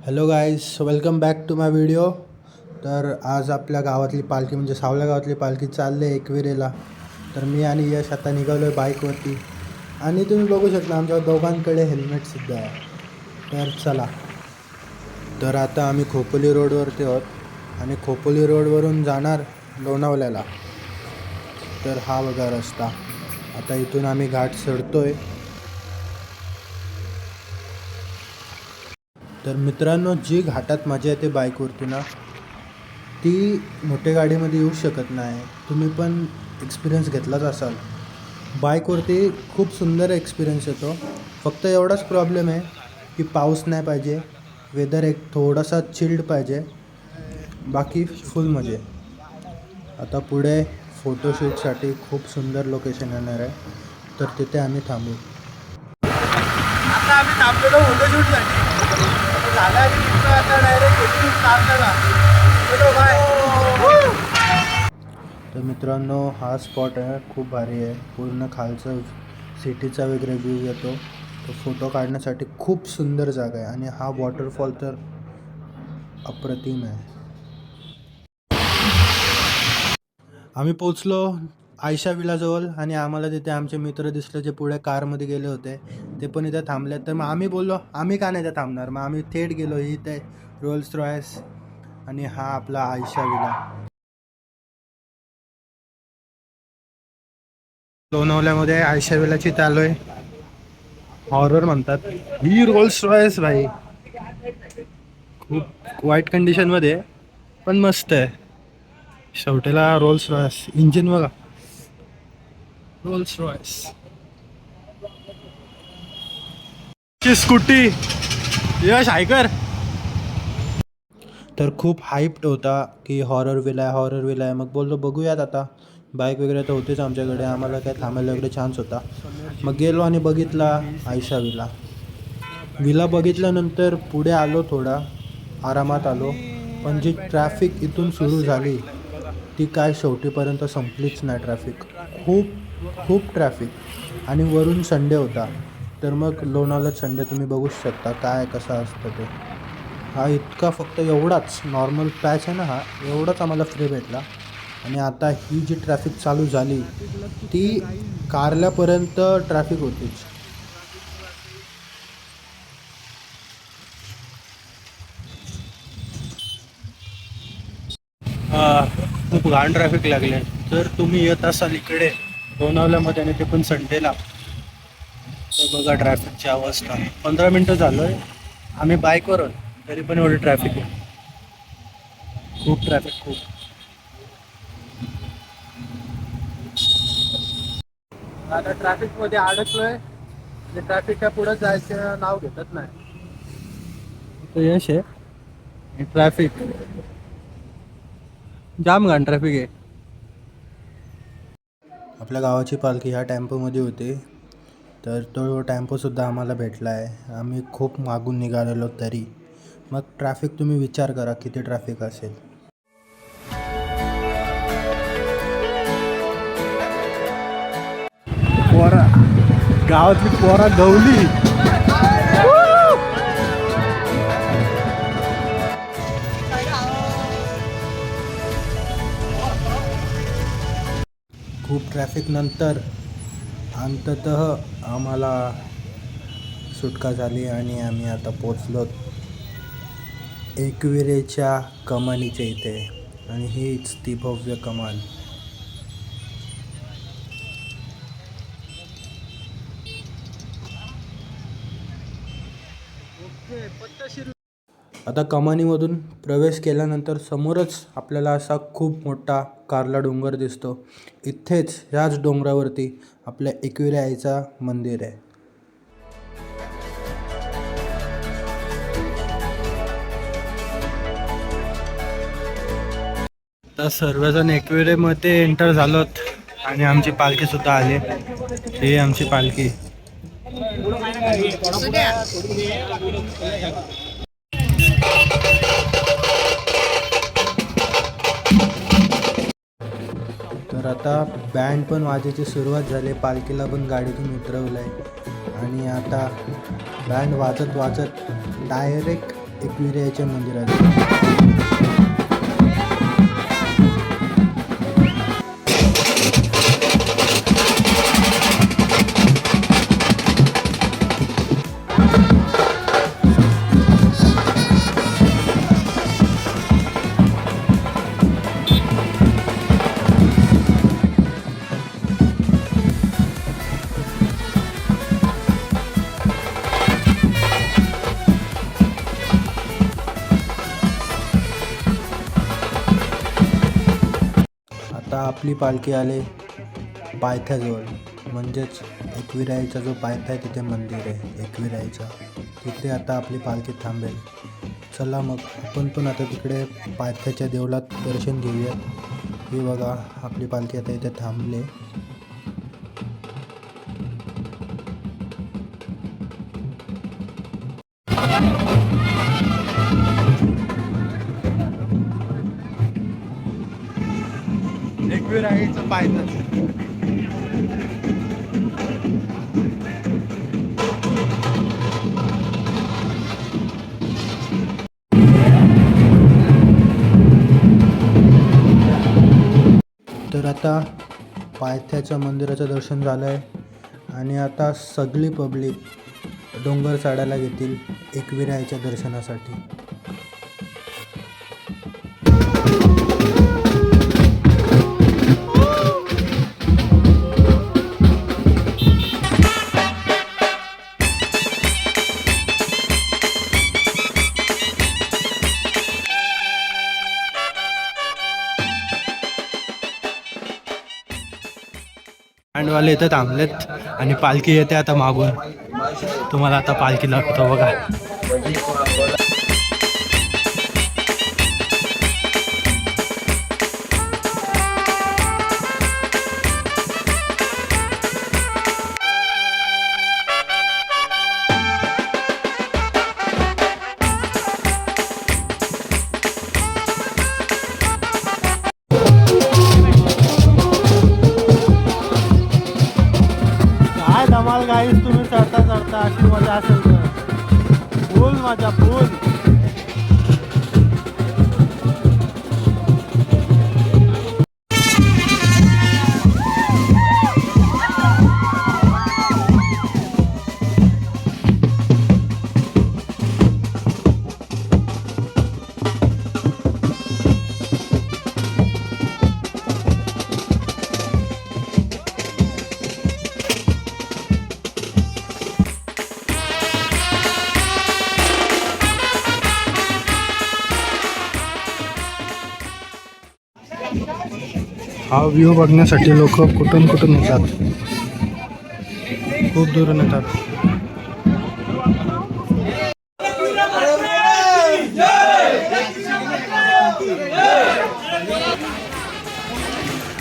Hello guys, welcome back to my video. तर आज आपल्या गावातली पालखी म्हणजे सावल्या गावातली पालखी चालली आहे एकविरेला. तर मी आणि यश आता निघालो आहे बाईकवरती आणि तुम्ही बघू शकता आमच्या दोघांकडे हेल्मेटसुद्धा आहे. तर चला. तर आता आम्ही खोपोली रोडवरती आहोत आणि खोपोली रोडवरून जाणार लोणावळ्याला. तर हा बघा रस्ता. आता इथून आम्ही घाट चढतो आहे. तर मित्रांनो, जी घाटात मजा येते बाईकवरती ना, ती मोठ्या गाडीमध्ये येऊ शकत नाही. तुम्ही पण एक्सपिरियन्स घेतलाच असाल. बाईकवरती खूप सुंदर एक्सपिरियन्स येतो. फक्त एवढाच प्रॉब्लेम आहे की पाऊस नाही पाहिजे, वेदर एक थोडासा चिल्ड पाहिजे, बाकी फुल मजा आहे. आता पुढे फोटोशूटसाठी खूप सुंदर लोकेशन येणार आहे, तर तिथे आम्ही थांबू. आता आम्ही थांबलेलो फोटोशूटसाठी. झाला आता डायरेक्ट तर मित्रांनो, हा स्पॉट आहे, खूप भारी आहे. पूर्ण खालचं सिटीचा वगैरे व्ह्यू येतो. तो फोटो काढण्यासाठी खूप सुंदर जागा आहे आणि हा वॉटरफॉल तर अप्रतिम आहे. आम्ही पोचलो आयशा विलाजवळ आणि आम्हाला तिथे आमचे मित्र दिसले जे पुढे कारमध्ये गेले होते. ते पण इथे थांबले. तर मग आम्ही बोललो आम्ही का नाही इथे थांबणार. मग आम्ही थेट गेलो इथे रोल्स रॉयस आणि हा आपला आयशा विला. लोणावळ्यामध्ये आयशा विलाची चालू आहे. हॉरर म्हणतात ही रोल्स रॉयस भाई. खूप वाईट कंडिशनमध्ये पण मस्त आहे. शेवटीला रोल्स रॉयस इंजिन बघा. रोल्स रॉयस ची स्कूटी. यश हायकर तर खूप हाईप्ड होता की हॉरर विला आहे. मग बोललो बघूयात आता. बाईक वगैरे तर होतेच आमच्याकडे, आम्हाला काय थांबायला वगैरे चान्स होता. मग गेलो आणि बघितला आयशा विला बघितल्यानंतर पुढे आलो, थोडा आरामात आलो. पण जी ट्रॅफिक इथून सुरू झाली ती काय शेवटीपर्यंत संपलीच नाही. ट्रॅफिक खूप खूप ट्रॅफिक आणि वरून संडे होता. तर मग लोणावळ्यात संडे तुम्ही बघूच शकता काय कसं असतं ते. हा इतका फक्त एवढाच नॉर्मल पॅच आहे ना, हा एवढाच आम्हाला फ्री भेटला. आणि आता ही जी ट्रॅफिक चालू झाली ती कारल्यापर्यंत ट्रॅफिक होतीच. खूप घाण ट्रॅफिक लागले. जर तुम्ही येत असाल इकडे लोणावळ्यामध्ये आणि ते पण संडेला, तर बघा ट्रॅफिकची अवस्था. 15 मिनटं झालं आहे आम्ही बाईकवर आहोत, तरी पण एवढी ट्रॅफिक आहे. खूप ट्रॅफिक खूप. आता ट्रॅफिकमध्ये अडकलोय आणि ट्रॅफिकच्या पुढे जायचं नाव घेतच नाही. तर यश आहे ट्रॅफिक जाम घाण ट्रॅफिक आहे. आपल्या गावाची पालखी ह्या टेम्पोमध्ये होती. तर तो टेम्पोसुद्धा आम्हाला भेटला आहे. आम्ही खूप मागून निघालेलो तरी. मग ट्रॅफिक तुम्ही विचार करा किती ट्रॅफिक असेल. पोरा गावातली पोरा गवली. खूप ट्रॅफिक नंतर अंततः आम्हाला सुटका झाली आणि आम्ही आता पोचलो एकविरेच्या कमानीच्या इथे. आणि हीच ती भव्य कमान. आता कमानीमधून प्रवेश केल्यानंतर समोरच आपल्याला असा खूप मोठा कारला डोंगर दिसतो. इथेच ह्याच डोंगरावरती आपल्या एकविरा आईचा मंदिर आहे. आता सर्वजण एकविरेमध्ये एंटर झालोत आणि आमची पालखी सुद्धा आली. ही आमची पालखी. तर आता बँड पण वाजायची सुरुवात झाली. पालखीला पण गाडीतून उतरवलं आहे आणि आता बँड वाजत वाजत डायरेक्ट एकविराईच्या मंदिरात. आता आपली पालखी आले पायथ्याजवळ, म्हणजेच एकविराईचा जो पायथा आहे तिथे मंदिर आहे एकविराईचा, तिथे आता आपली पालखी थांबेल. चला मग आपण पण आता तिकडे पायथ्याच्या देवळात दर्शन घेऊयात. हे बघा आपली पालखी आता इथे थांबले. एकविराईचं पायथा. तर आता पायथ्याच्या मंदिराचं दर्शन झालं आहे आणि आता सगळी पब्लिक डोंगर चढायला घेतील एकविराईच्या दर्शनासाठी. बँडवाले इथं थांबलेत आणि पालखी येते आता मागून. तुम्हाला आता पालखी दाखवतो बघा. धमाल गाईस, तुम्ही चढता चढता अशी मजा असेल तर फुल मजा फुल. हा व्ह्यू बघण्यासाठी लोक कुठून कुठून येतात, खूप दुरून येतात.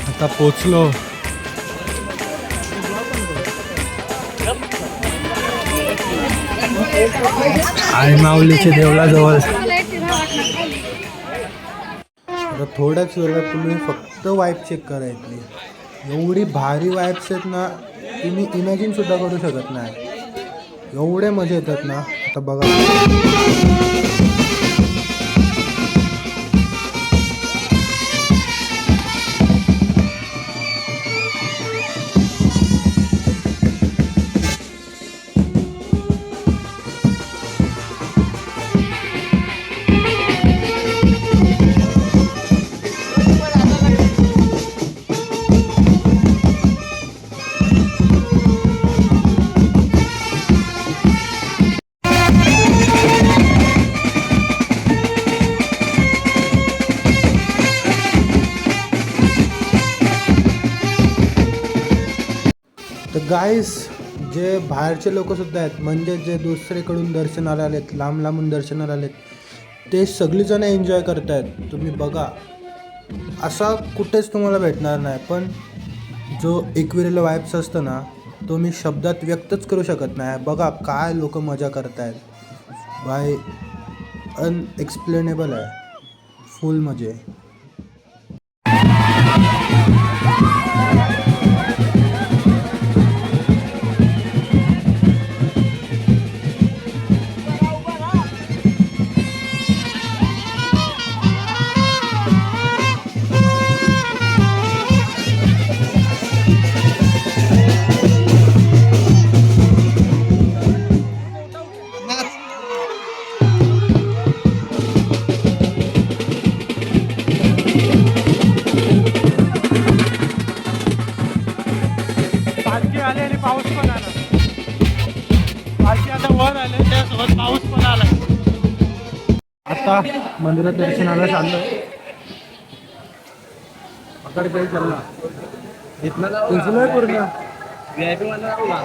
आता पोचलो. आई माऊलीच्या देवळाजवळ. आता थोड्याच वेळात तुम्ही फक्त वाईब चेक करायची. एवढी भारी वाईब्स आहेत ना, तुम्ही इमॅजिन सुद्धा करू शकत नाही. एवढे मजा येतात ना. आता बघा, तर गाईस, जे बाहेरचे लोकंसुद्धा आहेत, म्हणजे जे दुसरीकडून दर्शनाला आलेत, लांब लांबून दर्शनाला आलेत, ते सगळीजण एन्जॉय करत आहेत. तुम्ही बघा, असा कुठेच तुम्हाला भेटणार नाही. पण जो एकविरेला वाईब्स असतं ना, तो मी शब्दात व्यक्तच करू शकत नाही. बघा काय लोक मजा करत आहेत. बाय अनएक्सप्लेनेबल आहे. फुल मजे. आता मंदिरात दर्शनाला चाललो. पकड काही चालला इथनं पोचलोय पूर्ण. VIP मध्ये राहू का?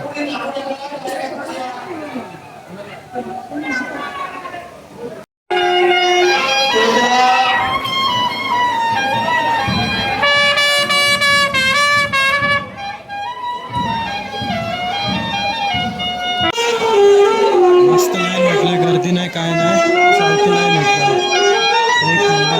मस्त नाही म्हटलं, गर्दी नाही काय नाही, चालते नाही म्हटलं. एक नंबर.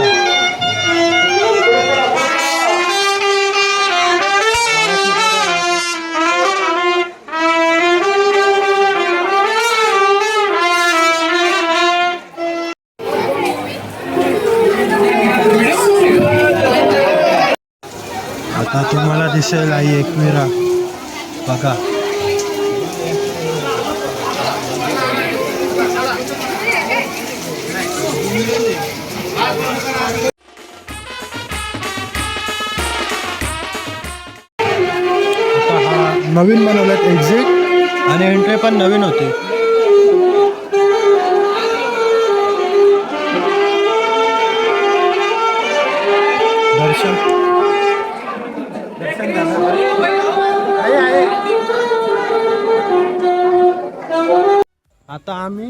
आता तुम्हाला दिसेल आई एकविरा बघा. आता हा नवीन बनवल्यात एक्झिट आणि एंट्री पण नवीन होते. दर्शन आता आम्ही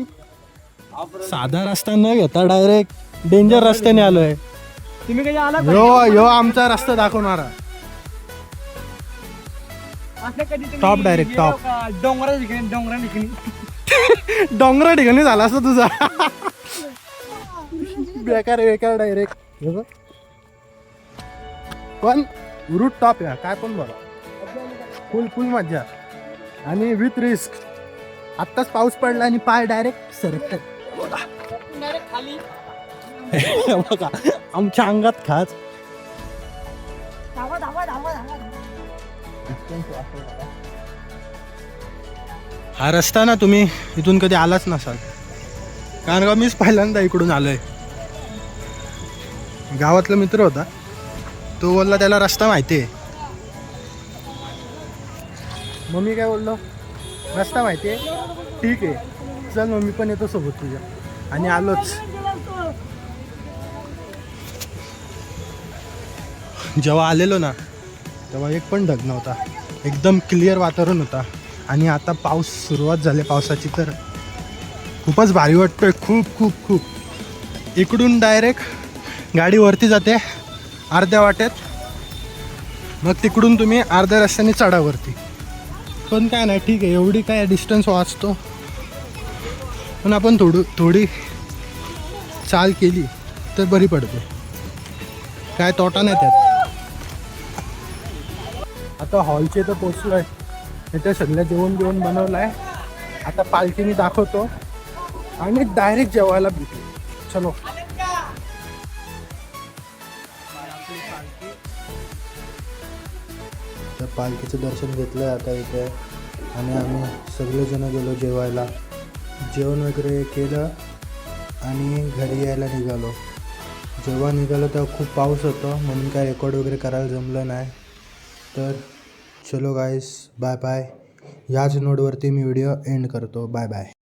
साधा रस्ता न घेता डायरेक्ट डेंजर रस्त्याने आलोय. तुम्ही कधी आला? यो आमचा रस्ता दाखवणारा. टॉप डायरेक्ट टॉप डोंगरा ठिकाणी झाला असं तुझा. बेकार डायरेक्ट पण रूट टॉप या काय पण बघा. फुल मजा आणि विथ रिस्क. आत्ताच पाऊस पडला आणि पाय डायरेक्ट सरकतात बघा आमच्या अंगात खाच. हा रस्ता ना तुम्ही इथून कधी आलाच नसाल, कारण का मीच पहिल्यांदा इकडून आलोय. गावातला मित्र होता, तो बोलला त्याला रस्ता माहिती आहे. मग मी काय बोललो, रस्ता माहिती आहे ठीक आहे चल मग मी पण येतो सोबत तुझ्या. आणि आलोच. जेव्हा आलेलो ना तेव्हा एक पण ढग नव्हता, एकदम क्लिअर वातावरण होता. आणि आता पाऊस सुरुवात झाली पावसाची, तर खूपच भारी वाटतोय. खूप इकडून डायरेक्ट गाडी वरती जाते अर्ध्या वाटेत, मग तिकडून तुम्ही अर्ध्या रस्त्याने चढावरती. पण काय नाही ठीक आहे, एवढी काय डिस्टन्स वाचतो. पण आपण थोडी चाल केली तर बरी पडते, काय तोटा नाही त्यात. आता हॉलचे तर पोचलो आहे, इथे सगळं जेवण बनवलं आहे. आता पालखीने दाखवतो आणि डायरेक्ट जेवायला भेटू. चलो. तर पालखीचं दर्शन घेतलं आता इथे, आणि आम्ही सगळेजण गेलो जेवायला. जेवण वगैरे केलं आणि घरी यायला निघालो. जेव्हा निघालो तेव्हा खूप पाऊस होता, म्हणून काय रेकॉर्ड वगैरे करायला जमलं नाही. तर चलो गाईस, बाय बाय. याच नोटवरती मी व्हिडिओ एंड करतो. Bye bye.